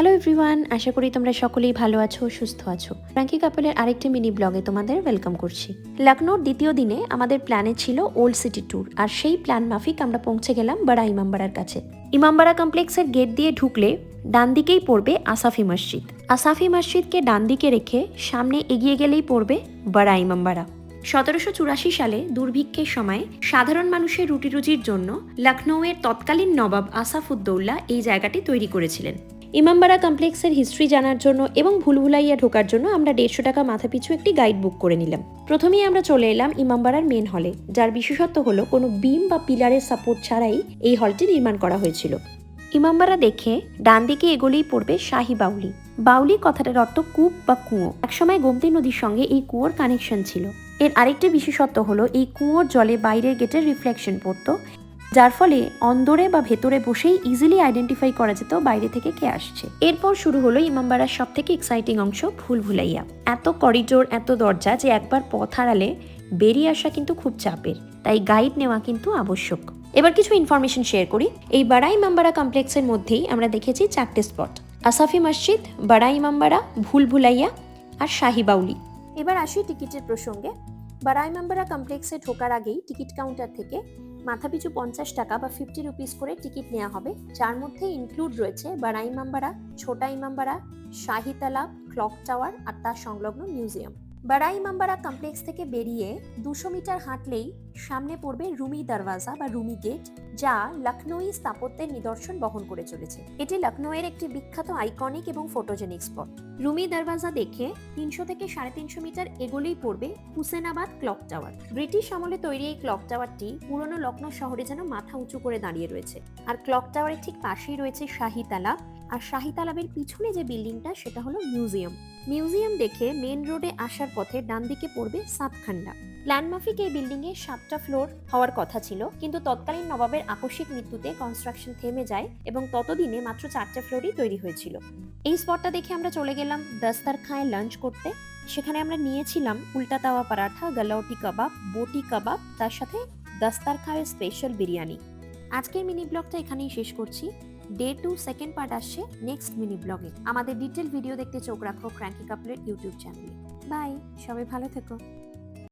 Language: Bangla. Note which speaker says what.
Speaker 1: হ্যালো এভরিওয়ান, আশা করি তোমরা সকলেই ভালো আছো, সুস্থ আছো। ফ্র্যাঙ্কি কাপলের আরেকটি মিনি ব্লগে তোমাদের ওয়েলকাম করছি। লখনৌর দ্বিতীয় দিনে আমাদের প্ল্যানে ছিল ওল্ড সিটি ট্যুর, আর সেই প্ল্যান মাফিক আমরা পৌঁছে গেলাম বড়া ইমামবাড়ার কাছে। ইমামবাড়া কমপ্লেক্সের গেট দিয়ে ঢুকলে ডান দিকেই পড়বে আসাফি মসজিদ। আসাফি মসজিদকে ডান দিকে রেখে সামনে এগিয়ে গেলেই পড়বে বড়া ইমামবাড়া। 1784 সালে দুর্ভিক্ষের সময় সাধারণ মানুষের রুটিরুজির জন্য লখনৌয়ের তৎকালীন নবাব আসাফউদ্দৌলা এই জায়গাটি তৈরি করেছিলেন। ইমামবাড়া কমপ্লেক্সের হিস্ট্রি জানার জন্য এবং ভুলভুলাইয়া ঢোকার জন্য আমরা 150 টাকা মাথাপিছু একটি গাইড বুক করে নিলাম। প্রথমেই আমরা চলে এলাম ইমামবাড়ার মেন হলে, যার বিশেষত্ব হলো কোনো বিম বা পিলারের সাপোর্ট ছাড়াই এই হলটি নির্মাণ করা হয়েছিল। ইমামবাড়া দেখে ডান দিকে এগোলেই পড়বে শাহী বাউলি। বাউলি কথাটার অর্থ কূপ বা কুয়ো। একসময় গোমতী নদীর সঙ্গে এই কুয়োর কানেকশন ছিল। এর আরেকটি বিশেষত্ব হলো এই কুয়োর জলে বাইরের গেটের রিফ্লেকশন পড়তো, যার ফলে অন্দরে বা ভেতরে বসেই ইজিলি আইডেন্টিফাই করা যেত বাইরে থেকে কে আসছে। এরপর শুরু হলো ইমামবাড়ার সব থেকে এক্সাইটিং অংশ, ভুলভুলাইয়া। এত করিডোর, এত দরজা যে একবার পথ হারালে বেরিয়ে আসা কিন্তু খুব চাপের, তাই গাইড নেওয়া কিন্তু আবশ্যক। এবার কিছু ইনফরমেশন শেয়ার করি। এই বড়া ইমামবাড়া কমপ্লেক্সের মধ্যেই আমরা দেখেছি 4টে স্পট: আসাফি মসজিদ, বড়া ইমামবাড়া, ভুলভুলাইয়া আর শাহী বাউলি। এবার আসি টিকিটের প্রসঙ্গে। বড়া ইমামবাড়া কমপ্লেক্সে ঢোকার আগেই টিকিট কাউন্টার থেকে মাথাপিছু 50 টাকা বা 50 রুপিস করে টিকিট নেওয়া হবে, যার মধ্যে ইনক্লুড রয়েছে বড়া ইমামবাড়া, ছোটা ইমামবাড়া, শাহী তালাব, ক্লক টাওয়ার আর তার সংলগ্ন মিউজিয়াম। বড়া ইমামবাড়া কমপ্লেক্স থেকে বেরিয়ে 200 মিটার হাঁটলেই সামনে পড়বে রুমি দরওয়াজা বা রুমি গেট, যা লখনৌই স্থাপত্যের নিদর্শন বহন করে চলেছে। এটি লখনৌয়ের একটি বিখ্যাত আইকনিক এবং ফটোজেনিক স্পট। রুমি দরওয়াজা দেখে 300 থেকে 350 মিটার এগোলেই পড়বে হুসেনাবাদ ক্লক টাওয়ার। ব্রিটিশ আমলে তৈরি এই ক্লক টাওয়ারটি পুরনো লখনৌ শহরে যেন মাথা উঁচু করে দাঁড়িয়ে রয়েছে। আর ক্লক টাওয়ারের ঠিক পাশেই রয়েছে শাহী তালাব, আর শাহী তালাবের পিছনে যে বিল্ডিংটা সেটা হলো মিউজিয়াম। মিউজিয়াম দেখে মেন রোডে আসার পথে ডান দিকে পড়বে সাতখান্ডা। প্ল্যান মাফিক এই বিল্ডিং এ 7টা ফ্লোর হওয়ার কথা ছিল, কিন্তু তৎকালীন নবাবের আকস্মিক মৃত্যুতে কনস্ট্রাকশন থেমে যায় এবং ততদিনে মাত্র 4টে ফ্লোরই তৈরি হয়েছিল। এই স্পটটা দেখে আমরা চলে গেলাম দস্তরখায় লাঞ্চ করতে। সেখানে আমরা নিয়েছিলাম উল্টা তাওয়া পরাঠা, গালাউটি কাবাব, বটি কাবাব, তার সাথে দস্তরখায়ের স্পেশাল বিরিয়ানি। আজকের মিনি ব্লগটা এখানেই শেষ করছি। ডে 2 সেকেন্ড পার্ট আসছে নেক্সট মিনি ব্লগে। আমাদের ডিটেল ভিডিও দেখতে চোখ রাখো ফ্র্যাঙ্কি কাপলের ইউটিউব চ্যানেলে। বাই, সবাই ভালো থেকো।